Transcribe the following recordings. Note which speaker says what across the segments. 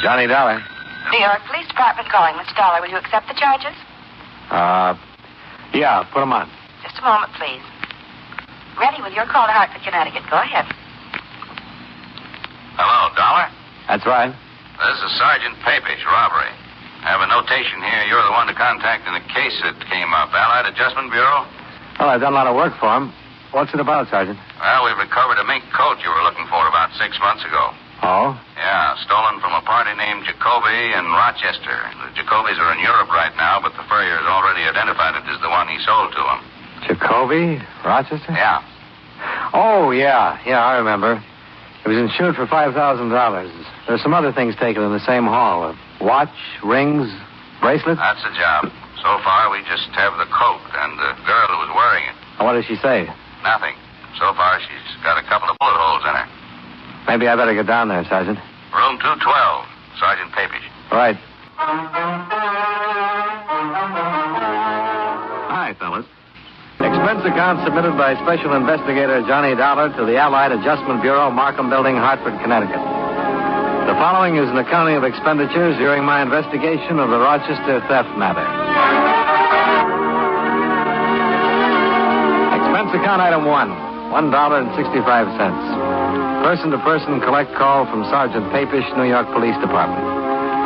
Speaker 1: Johnny Dollar.
Speaker 2: New York Police Department calling. Mr. Dollar, will you accept the charges?
Speaker 1: Yeah, put them on.
Speaker 2: Just a moment, please. Ready with your call to Hartford, Connecticut. Go ahead.
Speaker 3: Hello, Dollar?
Speaker 1: That's right.
Speaker 3: This is Sergeant Papish, robbery. I have a notation here. You're the one to contact in a case that came up. Allied Adjustment Bureau?
Speaker 1: Well, I've done a lot of work for him. What's it about, Sergeant?
Speaker 3: Well, we've recovered a mink coat you were looking for about 6 months ago.
Speaker 1: Oh?
Speaker 3: Yeah, stolen from a party named Jacoby in Rochester. The Jacobys are in Europe right now, but the furrier has already identified it as the one he sold to them.
Speaker 1: Jacoby? Rochester?
Speaker 3: Yeah.
Speaker 1: Oh, yeah. Yeah, I remember. It was insured for $5,000. There's some other things taken in the same haul. A watch, rings, bracelets.
Speaker 3: That's the job. So far, we just have the coat and the girl who was wearing it.
Speaker 1: What does she say?
Speaker 3: Nothing. So far, she's got a couple of bullet holes in her.
Speaker 1: Maybe I better get down there, Sergeant.
Speaker 3: Room 212, Sergeant Papish.
Speaker 1: Right.
Speaker 4: Hi, fellas.
Speaker 1: Expense account submitted by Special Investigator Johnny Dollar to the Allied Adjustment Bureau, Markham Building, Hartford, Connecticut. The following is an accounting of expenditures during my investigation of the Rochester theft matter. Expense account item 1, $1.65. Person-to-person collect call from Sergeant Papish, New York Police Department.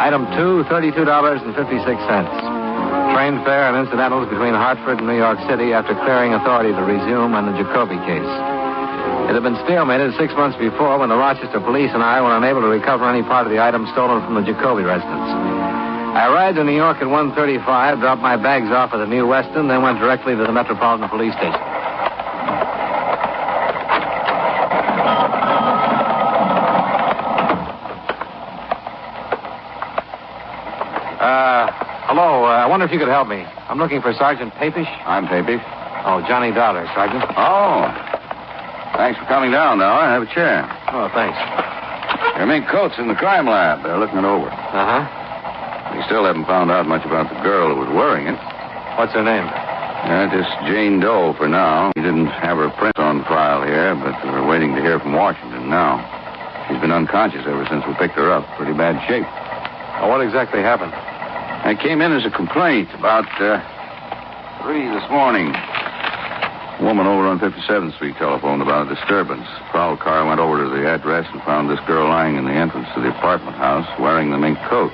Speaker 1: Item 2, $32.56. Train fare and incidentals between Hartford and New York City after clearing authority to resume on the Jacoby case. It had been stalemated 6 months before when the Rochester police and I were unable to recover any part of the items stolen from the Jacoby residence. I arrived in New York at 1:35, dropped my bags off at the New Weston, then went directly to the Metropolitan Police Station. Hello, I wonder if you could help me. I'm looking for Sergeant Papish.
Speaker 3: I'm Papish.
Speaker 1: Oh, Johnny Dollar, Sergeant.
Speaker 3: Oh. Thanks for coming down, Dollar. Have a chair.
Speaker 1: Oh, thanks.
Speaker 3: Your mink coat's in the crime lab. They're looking it over.
Speaker 1: Uh-huh.
Speaker 3: We still haven't found out much about the girl who was wearing it.
Speaker 1: What's her name?
Speaker 3: Just Jane Doe for now. We didn't have her print on file here, but we're waiting to hear from Washington now. She's been unconscious ever since we picked her up. Pretty bad shape.
Speaker 1: Oh, what exactly happened?
Speaker 3: I came in as a complaint about 3 this morning. A woman over on 57th Street telephoned about a disturbance. Prowl car went over to the address and found this girl lying in the entrance to the apartment house wearing the mink coat.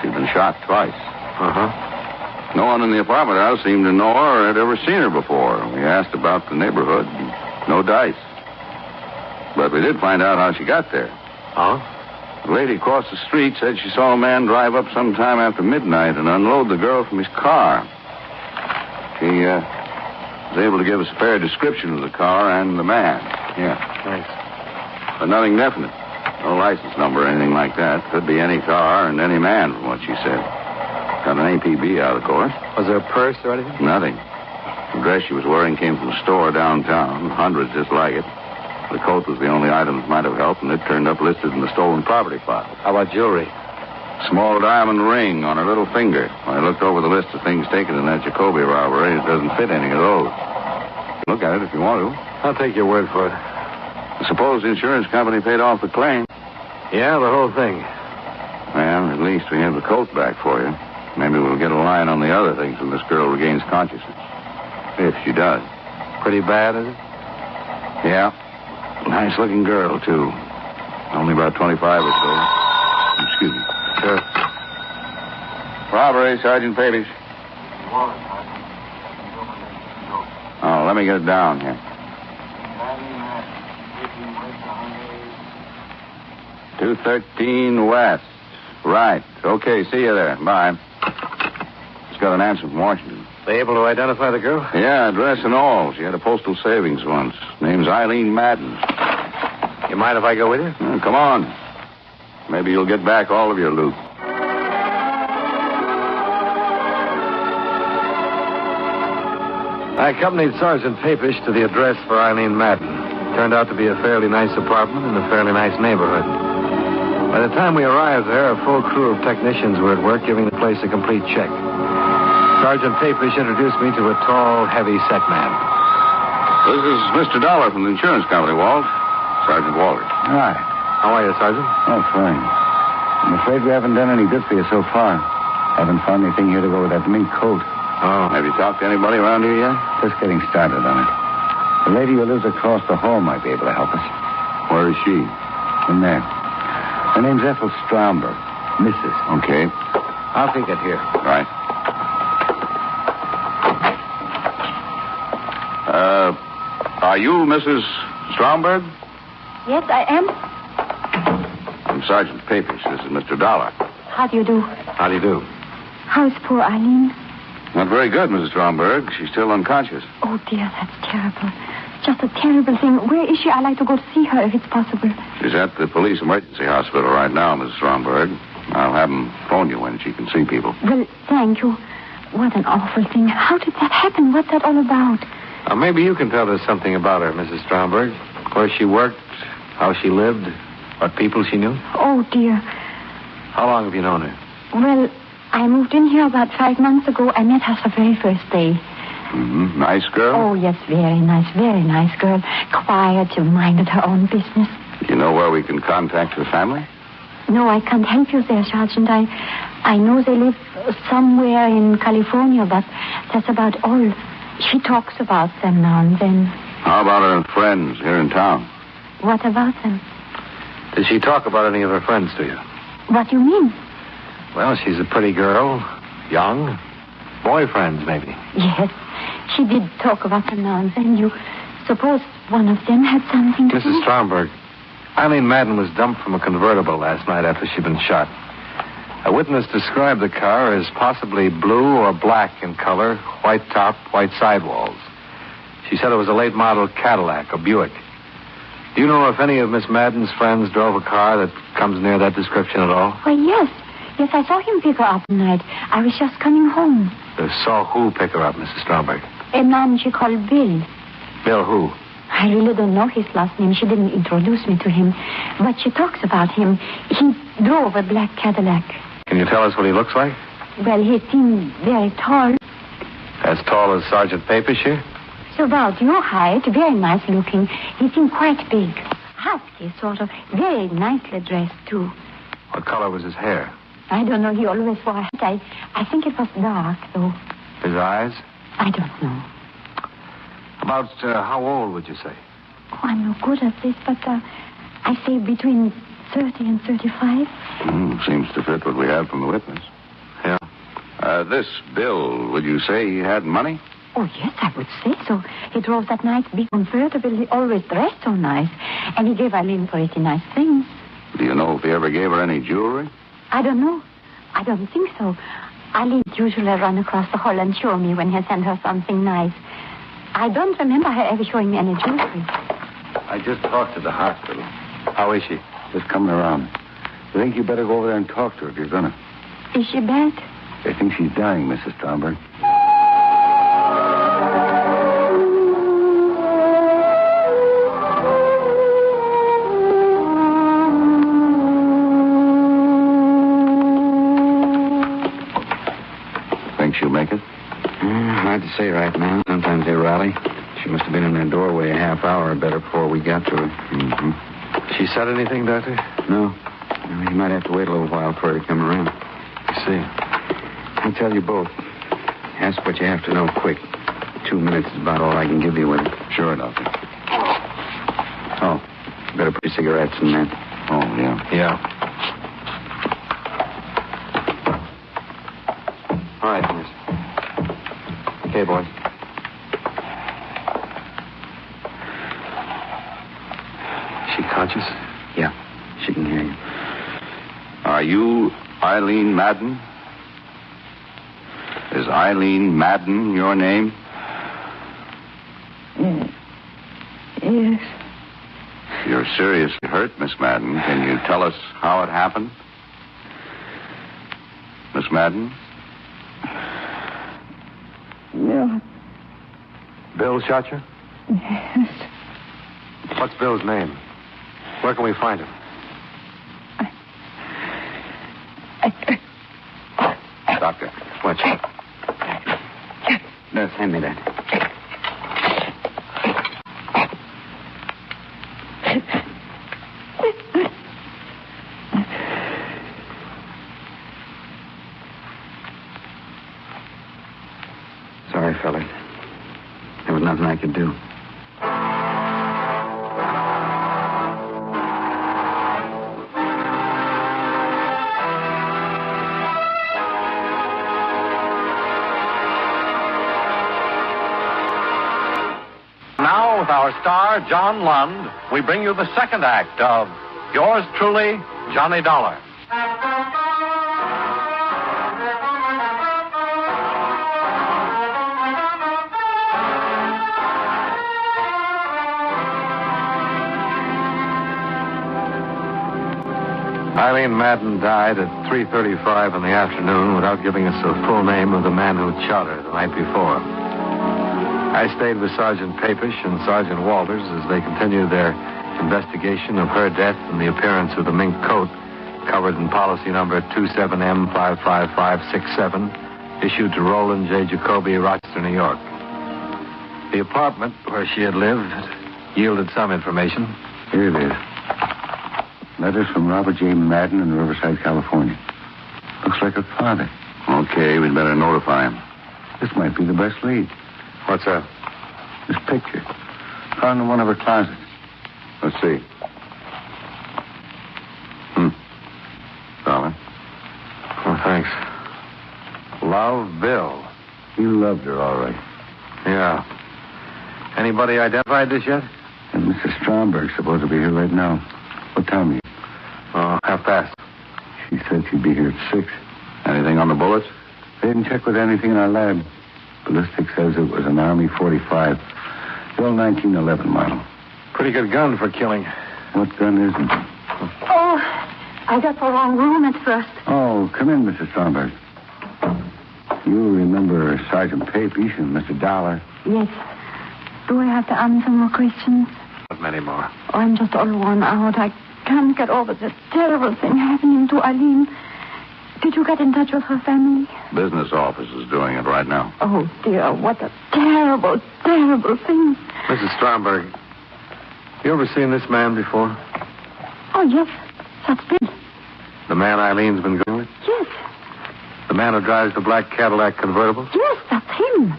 Speaker 3: She'd been shot twice.
Speaker 1: Uh-huh.
Speaker 3: No one in the apartment house seemed to know her or had ever seen her before. We asked about the neighborhood. No dice. But we did find out how she got there.
Speaker 1: Oh?
Speaker 3: The lady across the street said she saw a man drive up sometime after midnight and unload the girl from his car. She was able to give us a fair description of the car and the man. Yeah.
Speaker 1: Thanks.
Speaker 3: But nothing definite. No license number or anything like that. Could be any car and any man, from what she said. Got an APB out, of course.
Speaker 1: Was there a purse or anything?
Speaker 3: Nothing. The dress she was wearing came from a store downtown. Hundreds just like it. The coat was the only item that might have helped, and it turned up listed in the stolen property file.
Speaker 1: How about jewelry?
Speaker 3: Small diamond ring on her little finger. When I looked over the list of things taken in that Jacoby robbery, it doesn't fit any of those. Look at it if you want to.
Speaker 1: I'll take your word for it.
Speaker 3: I suppose the insurance company paid off the claim.
Speaker 1: Yeah, the whole thing.
Speaker 3: Well, at least we have the coat back for you. Maybe we'll get a line on the other things when this girl regains consciousness. If she does.
Speaker 1: Pretty bad, is it?
Speaker 3: Yeah. Nice-looking girl, too. Only about 25 or so. Excuse me.
Speaker 1: Sure.
Speaker 3: Robbery, Sergeant Papish. Oh, let me get it down here. 213 West. Right. Okay, see you there. Bye. Just got an answer from Washington.
Speaker 1: They able to identify the girl?
Speaker 3: Yeah, address and all. She had a postal savings once. Name's Eileen Madden.
Speaker 1: You mind if I go with you?
Speaker 3: Come on. Maybe you'll get back all of your loot.
Speaker 1: I accompanied Sergeant Papish to the address for Eileen Madden. Turned out to be a fairly nice apartment in a fairly nice neighborhood. By the time we arrived there, a full crew of technicians were at work giving the place a complete check. Sergeant Papish introduced me to a tall, heavy-set man.
Speaker 3: This is Mr. Dollar from the insurance company, Walt. Sergeant Walter.
Speaker 1: Hi. How are you, Sergeant?
Speaker 3: Oh, fine.
Speaker 4: I'm afraid we haven't done any good for you so far. Haven't found anything here to go with that mink coat.
Speaker 3: Oh, have you talked to anybody around here yet?
Speaker 4: Just getting started on it. The lady who lives across the hall might be able to help us.
Speaker 3: Where is she?
Speaker 4: In there. Her name's Ethel Stromberg. Mrs.
Speaker 3: Okay.
Speaker 1: I'll take it here.
Speaker 3: Right. Are you Mrs. Stromberg?
Speaker 5: Yes, I am.
Speaker 3: I'm Sergeant Papish. This is Mr. Dollar.
Speaker 5: How do you do?
Speaker 1: How do you do?
Speaker 5: How's poor Eileen?
Speaker 3: Not very good, Mrs. Stromberg. She's still unconscious.
Speaker 5: Oh, dear, that's terrible. Just a terrible thing. Where is she? I'd like to go to see her if it's possible.
Speaker 3: She's at the police emergency hospital right now, Mrs. Stromberg. I'll have them phone you when she can see people.
Speaker 5: Well, thank you. What an awful thing. How did that happen? What's that all about?
Speaker 1: Maybe you can tell us something about her, Mrs. Stromberg. Where she worked, how she lived, what people she knew.
Speaker 5: Oh, dear.
Speaker 1: How long have you known her?
Speaker 5: Well, I moved in here about 5 months ago. I met her the very first day.
Speaker 3: Mm-hmm. Nice girl?
Speaker 5: Oh, yes, very nice girl. Quiet, she minded her own business.
Speaker 3: Do you know where we can contact her family?
Speaker 5: No, I can't help you there, Sergeant. I know they live somewhere in California, but that's about all. She talks about them now and then.
Speaker 3: How about her friends here in town?
Speaker 5: What about them?
Speaker 1: Did she talk about any of her friends to you?
Speaker 5: What do you mean?
Speaker 1: Well, she's a pretty girl. Young. Boyfriends, maybe.
Speaker 5: Yes, she did talk about them now and then. You suppose one of them had something to do?
Speaker 1: Mrs. Stromberg, Eileen Madden was dumped from a convertible last night after she'd been shot. A witness described the car as possibly blue or black in color, white top, white sidewalls. She said it was a late model Cadillac, a Buick. Do you know if any of Miss Madden's friends drove a car that comes near that description at all?
Speaker 5: Why, yes. Yes, I saw him pick her up tonight. I was just coming home.
Speaker 1: Saw who pick her up, Mrs. Stromberg?
Speaker 5: A man she called Bill.
Speaker 1: Bill who?
Speaker 5: I really don't know his last name. She didn't introduce me to him. But she talks about him. He drove a black Cadillac.
Speaker 1: Can you tell us what he looks like?
Speaker 5: Well, he seemed very tall.
Speaker 1: As tall as Sergeant Papish here?
Speaker 5: So about your height, very nice looking. He seemed quite big. Husky, sort of. Very nicely dressed, too.
Speaker 1: What color was his hair?
Speaker 5: I don't know. He always wore a hat. I think it was dark, though.
Speaker 1: His eyes?
Speaker 5: I don't know.
Speaker 1: About how old would you say?
Speaker 5: Oh, I'm no good at this, but I say between 30 and 35.
Speaker 3: Seems to fit what we have from the witness.
Speaker 1: Yeah.
Speaker 3: This Bill, would you say he had money?
Speaker 5: Oh, yes, I would say so. He drove that nice big convertible. He always dressed so nice. And he gave Eileen pretty nice things.
Speaker 3: Do you know if he ever gave her any jewelry?
Speaker 5: I don't know. I don't think so. Eileen usually run across the hall and show me when he sent her something nice. I don't remember her ever showing me any jewelry.
Speaker 4: I just talked to the hospital.
Speaker 1: How is she?
Speaker 4: Just coming around. I think you better go over there and talk to her if you're gonna.
Speaker 5: Is she bad?
Speaker 4: They think she's dying, Mrs. Stromberg.
Speaker 3: Think she'll make it?
Speaker 4: Hard to say right now. Sometimes they rally. She must have been in their doorway a half hour or better before we got to her.
Speaker 3: Mm-hmm.
Speaker 1: She said anything, Doctor?
Speaker 4: No. You might have to wait a little while for her to come around.
Speaker 1: I see.
Speaker 4: I'll tell you both. Ask what you have to know quick. 2 minutes is about all I can give you with it.
Speaker 3: Sure, Doctor.
Speaker 4: Oh, better put your cigarettes in that.
Speaker 3: Oh, yeah.
Speaker 1: Yeah. All right, miss. Okay, boys. She conscious?
Speaker 4: Yeah, she can hear you.
Speaker 3: Are you Eileen Madden? Is Eileen Madden your name?
Speaker 5: Yes.
Speaker 3: You're seriously hurt, Miss Madden. Can you tell us how it happened? Miss Madden?
Speaker 5: No.
Speaker 1: Bill shot you?
Speaker 5: Yes.
Speaker 1: What's Bill's name? Where can we find him?
Speaker 3: Doctor.
Speaker 4: Watch. Nurse, hand me that. nothing I could do.
Speaker 6: Now, with our star, John Lund, we bring you the second act of Yours Truly, Johnny Dollar.
Speaker 1: Eileen Madden died at 3:35 in the afternoon without giving us the full name of the man who shot her the night before. I stayed with Sergeant Papish and Sergeant Walters as they continued their investigation of her death and the appearance of the mink coat covered in policy number 27M55567, issued to Roland J. Jacoby, Rochester, New York. The apartment where she had lived yielded some information.
Speaker 4: Here it is. Letters from Robert J. Madden in Riverside, California. Looks like her father.
Speaker 3: Okay, we'd better notify him.
Speaker 4: This might be the best lead.
Speaker 1: What's that?
Speaker 4: This picture. Found in one of her closets.
Speaker 3: Let's see. Darling.
Speaker 1: Oh, thanks. Love, Bill.
Speaker 4: You loved her, all right.
Speaker 1: Yeah. Anybody identified this yet?
Speaker 4: And Mrs. Stromberg's supposed to be here right now. What time are you?
Speaker 1: Oh, 1:30.
Speaker 4: She said she'd be here at 6.
Speaker 3: Anything on the bullets?
Speaker 4: They didn't check with anything in our lab. Ballistic says it was an Army 45. The old 1911 model.
Speaker 1: Pretty good gun for killing.
Speaker 4: What gun isn't?
Speaker 5: Oh, I got the wrong room at first.
Speaker 4: Oh, come in, Mrs. Stromberg. You remember Sergeant Papish and Mr. Dollar?
Speaker 5: Yes. Do I have to answer more questions?
Speaker 1: Not many more.
Speaker 5: Oh, I'm just all worn out. I can't get over this terrible thing happening to Eileen. Did you get in touch with her family?
Speaker 3: Business office is doing it right now.
Speaker 5: Oh, dear, what a terrible, terrible thing.
Speaker 1: Mrs. Stromberg, you ever seen this man before?
Speaker 5: Oh, yes. That's Bill.
Speaker 1: The man Eileen's been going with?
Speaker 5: Yes.
Speaker 1: The man who drives the black Cadillac convertible?
Speaker 5: Yes, that's him.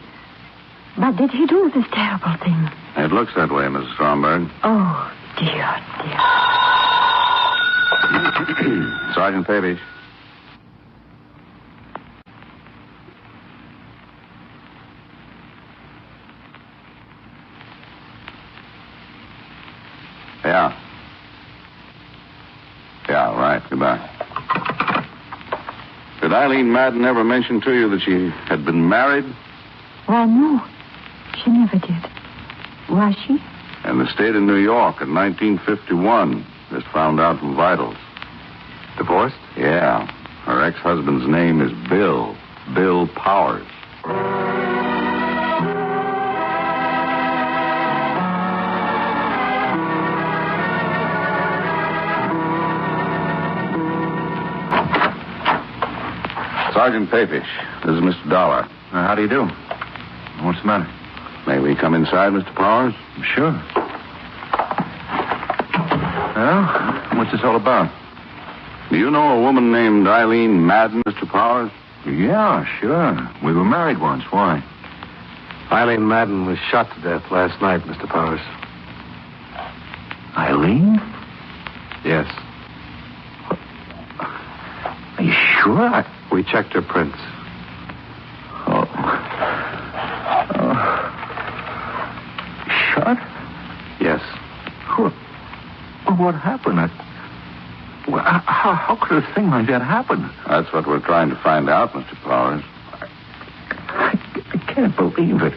Speaker 5: But did he do this terrible thing?
Speaker 3: It looks that way, Mrs. Stromberg.
Speaker 5: Oh, dear, dear.
Speaker 3: Sergeant Papish. Yeah. Yeah, right. Goodbye. Did Eileen Madden ever mention to you that she had been married?
Speaker 5: Why, no. She never did. Was she?
Speaker 3: In the state of New York in 1951. Just found out from vitals.
Speaker 1: Divorced?
Speaker 3: Yeah. Her ex-husband's name is Bill. Bill Powers. Sergeant Papish, this is Mr. Dollar.
Speaker 4: How do you do? What's the matter?
Speaker 3: May we come inside, Mr. Powers?
Speaker 4: Sure. Well, what's this all about?
Speaker 3: Do you know a woman named Eileen Madden, Mr. Powers?
Speaker 4: Yeah, sure. We were married once. Why?
Speaker 1: Eileen Madden was shot to death last night, Mr. Powers.
Speaker 4: Eileen?
Speaker 1: Yes.
Speaker 4: Are you sure?
Speaker 1: We checked her prints.
Speaker 4: Shot?
Speaker 1: Yes.
Speaker 4: What happened? How could a thing like that happen?
Speaker 3: That's what we're trying to find out, Mr. Powers.
Speaker 4: I can't believe it.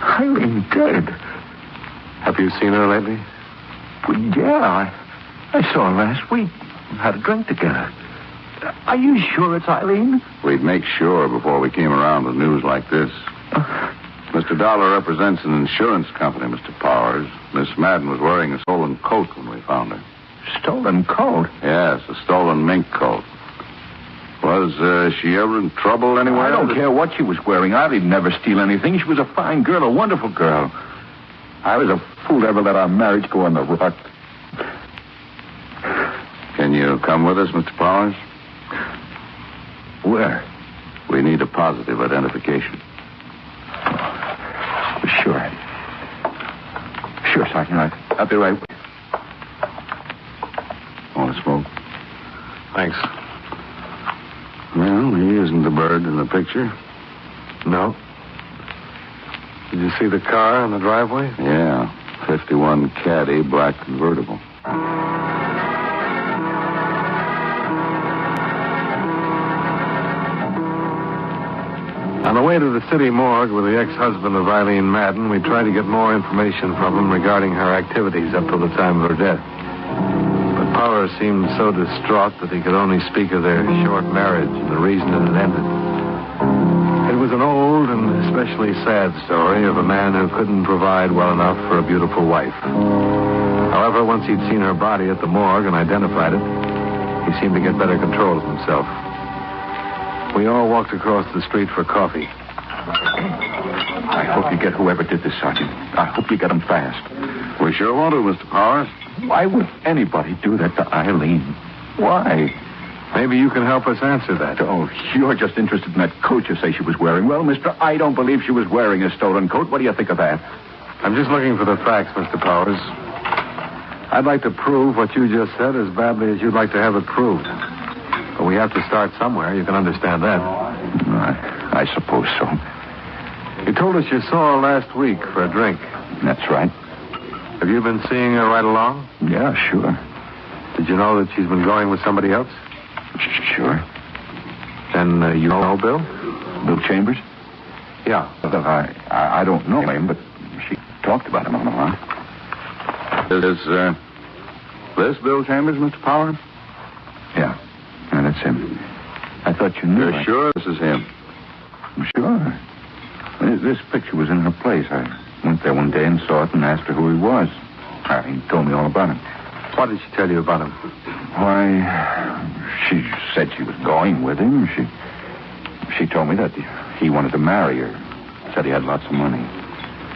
Speaker 4: Eileen dead.
Speaker 1: Have you seen her lately?
Speaker 4: Well, yeah, I saw her last week. Had a drink together. Are you sure it's Eileen?
Speaker 3: We'd make sure before we came around with news like this. Mr. Dollar represents an insurance company, Mr. Powers. Miss Madden was wearing a stolen coat when we found her.
Speaker 4: Stolen coat?
Speaker 3: Yes, a stolen mink coat. Was she ever in trouble anywhere?
Speaker 4: I don't care what she was wearing. Eileen never steal anything. She was a fine girl, a wonderful girl. I was a fool to ever let our marriage go on the rot.
Speaker 3: Can you come with us, Mr. Powers?
Speaker 4: Where?
Speaker 3: We need a positive identification.
Speaker 4: Sure. Sure, Sergeant. I'll be right with you.
Speaker 3: Want to smoke?
Speaker 1: Thanks.
Speaker 3: Well, he isn't the bird in the picture.
Speaker 1: No. Did you see the car in the driveway?
Speaker 3: Yeah. 51 Caddy, black convertible.
Speaker 1: On the way to the city morgue with the ex-husband of Eileen Madden, we tried to get more information from him regarding her activities up to the time of her death. But Powers seemed so distraught that he could only speak of their short marriage and the reason it had ended. It was an old and especially sad story of a man who couldn't provide well enough for a beautiful wife. However, once he'd seen her body at the morgue and identified it, he seemed to get better control of himself. We all walked across the street for coffee.
Speaker 4: I hope you get whoever did this, Sergeant. I hope you get him fast.
Speaker 3: We sure want to, Mr. Powers.
Speaker 4: Why would anybody do that to Eileen? Why?
Speaker 1: Maybe you can help us answer that.
Speaker 4: Oh, you're just interested in that coat you say she was wearing. Well, mister, I don't believe she was wearing a stolen coat. What do you think of that?
Speaker 1: I'm just looking for the facts, Mr. Powers. I'd like to prove what you just said as badly as you'd like to have it proved. But we have to start somewhere. You can understand that.
Speaker 4: I suppose so.
Speaker 1: You told us you saw her last week for a drink.
Speaker 4: That's right.
Speaker 1: Have you been seeing her right along?
Speaker 4: Yeah, sure.
Speaker 1: Did you know that she's been going with somebody else?
Speaker 4: Sure.
Speaker 1: Then you know Bill?
Speaker 4: Bill Chambers?
Speaker 1: Yeah.
Speaker 4: I don't know him, but she talked about him a lot.
Speaker 3: Is this Bill Chambers, Mr. Powers?
Speaker 4: Yeah. Yeah, that's him. I thought you knew.
Speaker 3: You're sure this is him?
Speaker 4: Sure. This picture was in her place. I went there one day and saw it and asked her who he was. He told me all about him.
Speaker 1: What did she tell you about him?
Speaker 4: Why, she said she was going with him. She told me that he wanted to marry her. Said he had lots of money.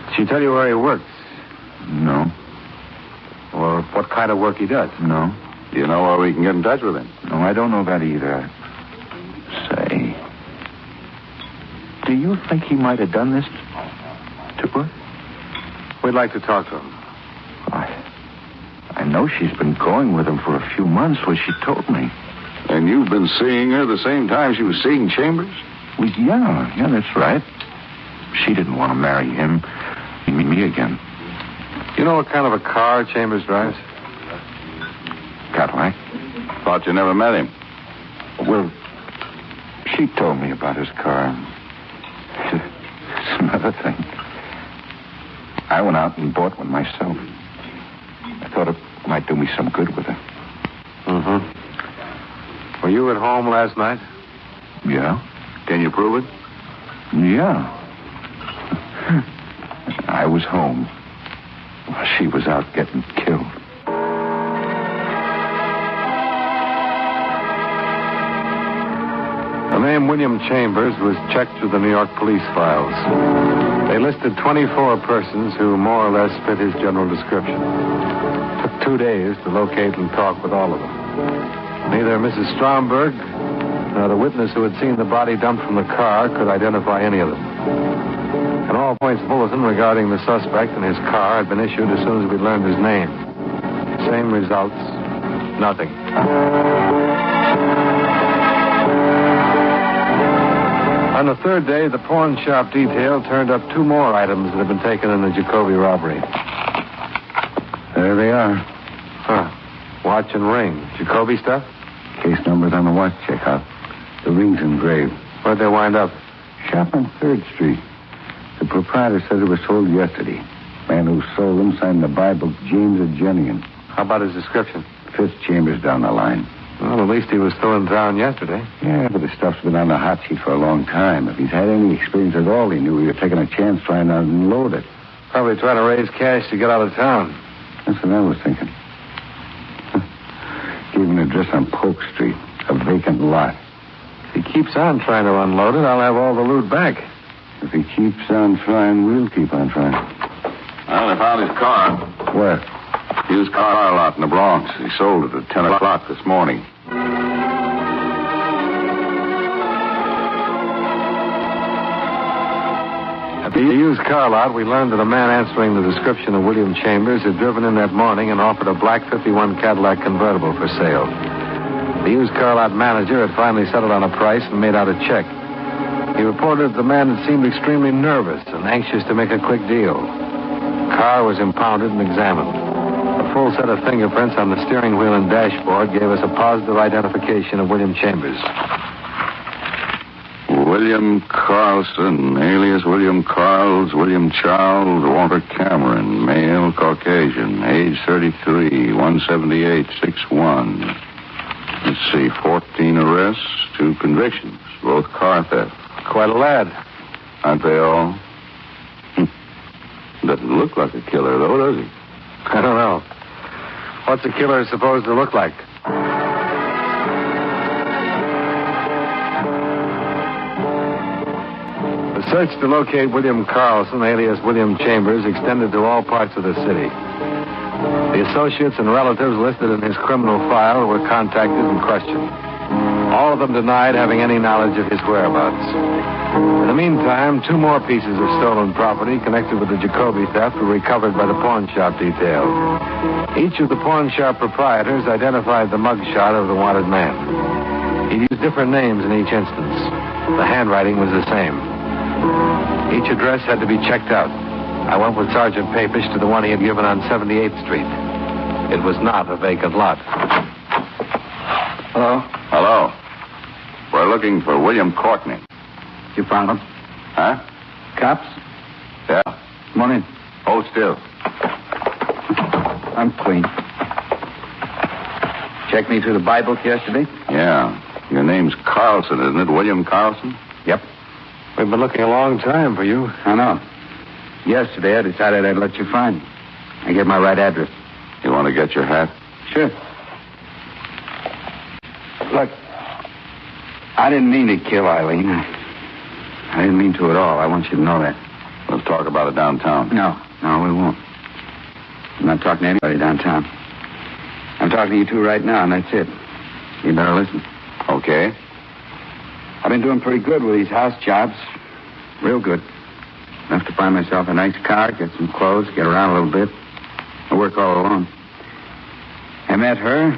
Speaker 1: Did she tell you where he works?
Speaker 4: No.
Speaker 1: Or what kind of work he does?
Speaker 4: No.
Speaker 3: Do you know where we can get in touch with him?
Speaker 4: No, I don't know that either. Say, do you think he might have done this to her?
Speaker 1: We'd like to talk to him.
Speaker 4: I know she's been going with him for a few months, what she told me.
Speaker 3: And you've been seeing her the same time she was seeing Chambers?
Speaker 4: Well, yeah, that's right. She didn't want to marry him. Me again.
Speaker 1: You know what kind of a car Chambers drives?
Speaker 4: Cadillac.
Speaker 3: Thought you never met him.
Speaker 4: Well, she told me about his car. It's another thing. I went out and bought one myself. I thought it might do me some good with it.
Speaker 1: Mm-hmm. Were you at home last night?
Speaker 4: Yeah.
Speaker 3: Can you prove it?
Speaker 4: Yeah. I was home. She was out getting killed.
Speaker 1: The name William Chambers was checked through the New York police files. They listed 24 persons who more or less fit his general description. It took 2 days to locate and talk with all of them. Neither Mrs. Stromberg nor the witness who had seen the body dumped from the car could identify any of them. An all-points bulletin regarding the suspect and his car had been issued as soon as we learned his name. Same results. Nothing. On the third day, the pawn shop detail turned up 2 more items that had been taken in the Jacoby robbery.
Speaker 4: There they are.
Speaker 1: Huh. Watch and ring. Jacoby stuff?
Speaker 4: Case numbers on the watch check out. The ring's engraved.
Speaker 1: Where'd they wind up?
Speaker 4: Shop on 3rd Street. The proprietor said it was sold yesterday. Man who sold them signed the Bible, James Agenian.
Speaker 1: How about his description?
Speaker 4: 5th Chambers down the line.
Speaker 1: Well, at least he was still in town yesterday.
Speaker 4: Yeah, but the stuff's been on the hot sheet for a long time. If he's had any experience at all, he knew we were taking a chance trying to unload it.
Speaker 1: Probably trying to raise cash to get out of town.
Speaker 4: That's what I was thinking. Gave him an address on Polk Street, a vacant lot.
Speaker 1: If he keeps on trying to unload it, I'll have all the loot back.
Speaker 4: If he keeps on trying, we'll keep on trying.
Speaker 3: Well, they found his car.
Speaker 4: Where?
Speaker 3: Used car lot in the Bronx. He sold it at 10 o'clock this morning.
Speaker 1: At the used car lot, we learned that a man answering the description of William Chambers had driven in that morning and offered a black 51 Cadillac convertible for sale. The used car lot manager had finally settled on a price and made out a check. He reported that the man had seemed extremely nervous and anxious to make a quick deal. The car was impounded and examined. A full set of fingerprints on the steering wheel and dashboard gave us a positive identification of William Chambers.
Speaker 3: William Carlson, alias William Carls, William Charles, Walter Cameron, male, Caucasian, age 33, 178, 6'1". Let's see, 14 arrests, 2 convictions, both car theft.
Speaker 1: Quite a lad.
Speaker 3: Aren't they all? Doesn't look like a killer, though, does he?
Speaker 1: I don't know. What's a killer supposed to look like? The search to locate William Carlson, alias William Chambers, extended to all parts of the city. The associates and relatives listed in his criminal file were contacted and questioned. All of them denied having any knowledge of his whereabouts. In the meantime, 2 more pieces of stolen property connected with the Jacoby theft were recovered by the pawn shop detail. Each of the pawn shop proprietors identified the mug shot of the wanted man. He used different names in each instance. The handwriting was the same. Each address had to be checked out. I went with Sergeant Papish to the one he had given on 78th Street. It was not a vacant lot.
Speaker 4: Hello?
Speaker 3: Hello. We're looking for William Courtney.
Speaker 4: You found him?
Speaker 3: Huh?
Speaker 4: Cops?
Speaker 3: Yeah.
Speaker 4: Come on in.
Speaker 3: Hold still.
Speaker 4: I'm clean. Checked me through the Bible yesterday?
Speaker 3: Yeah. Your name's Carlson, isn't it? William Carlson?
Speaker 4: Yep.
Speaker 1: We've been looking a long time for you.
Speaker 4: I know. Yesterday, I decided I'd let you find me. I gave my right address.
Speaker 3: You want to get your hat?
Speaker 4: Sure. Look, I didn't mean to kill Eileen. I didn't mean to at all. I want you to know that.
Speaker 3: Let's talk about it downtown.
Speaker 4: No, we won't. I'm not talking to anybody downtown. I'm talking to you two right now, and that's it. You better listen.
Speaker 3: Okay.
Speaker 4: I've been doing pretty good with these house jobs. Real good. Enough to find myself a nice car, get some clothes, get around a little bit. I work all alone. I met her.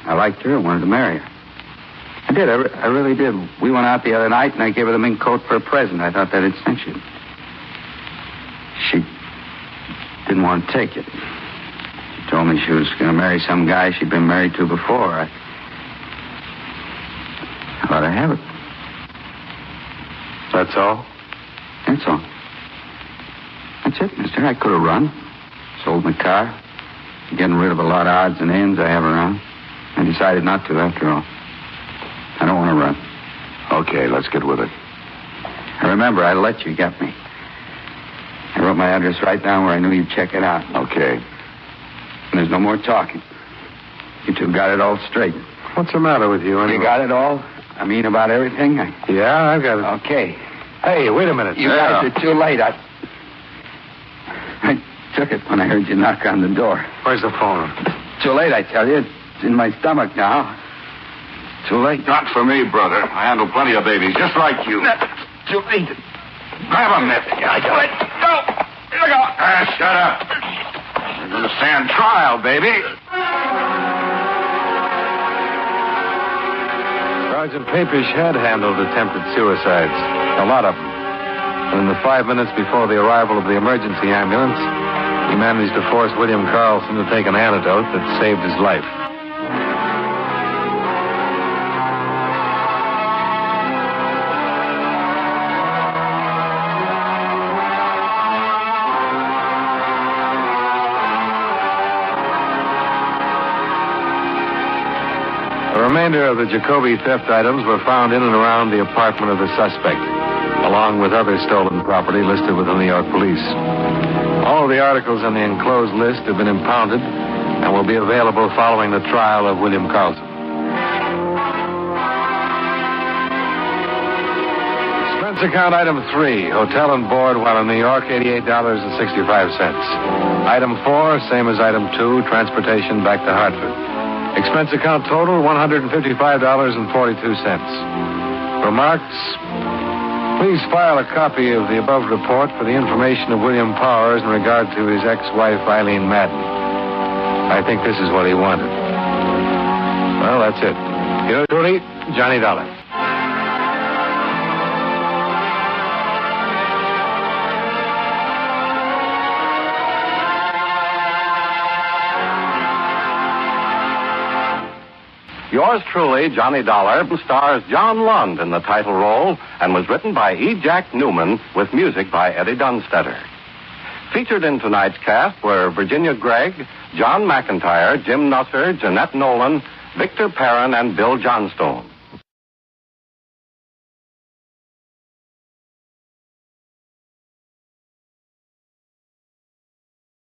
Speaker 4: I liked her. I wanted to marry her. I did. I really did. We went out the other night, and I gave her the mink coat for a present. I thought that'd cinch you. She didn't want to take it. She told me she was going to marry some guy she'd been married to before. I thought I'd have it.
Speaker 1: That's all?
Speaker 4: That's all. That's it, mister. I could have run. Sold my car. Getting rid of a lot of odds and ends I have around. I decided not to, after all. I don't want to run.
Speaker 3: Okay, let's get with it.
Speaker 4: I remember, I let you get me. I wrote my address right down where I knew you'd check it out.
Speaker 3: Okay.
Speaker 4: And there's no more talking. You two got it all straight.
Speaker 1: What's the matter with you, anyway?
Speaker 4: You got it all? I mean, about everything?
Speaker 1: Yeah, I've got it.
Speaker 4: Okay.
Speaker 1: Hey, wait a minute.
Speaker 4: You guys are too late. I took it when I heard you knock on the door.
Speaker 1: Where's the phone?
Speaker 4: Too late, I tell you. It's in my stomach now. Too late.
Speaker 3: Not for me, brother. I handle plenty of babies, just like you.
Speaker 4: Too late.
Speaker 3: Grab him, Nip. I got it. Go. Look out. Shut up. You're going to stand trial, baby.
Speaker 1: Sergeant Papish had handled attempted suicides. A lot of them. And in the 5 minutes before the arrival of the emergency ambulance, he managed to force William Carlson to take an antidote that saved his life. The remainder of the Jacoby theft items were found in and around the apartment of the suspect, along with other stolen property listed with the New York police. All of the articles in the enclosed list have been impounded and will be available following the trial of William Carlson. Expense account item 3, hotel and board while in New York, $88.65. Item 4, same as item 2, transportation back to Hartford. Expense account total, $155.42. Remarks, Please file a copy of the above report for the information of William Powers in regard to his ex-wife, Eileen Madden. I think this is what he wanted. Well, that's it. Yours truly, Johnny Dollar.
Speaker 6: Yours truly, Johnny Dollar, stars John Lund in the title role and was written by E. Jack Newman with music by Eddie Dunstetter. Featured in tonight's cast were Virginia Gregg, John McIntyre, Jim Nusser, Jeanette Nolan, Victor Perrin, and Bill Johnstone.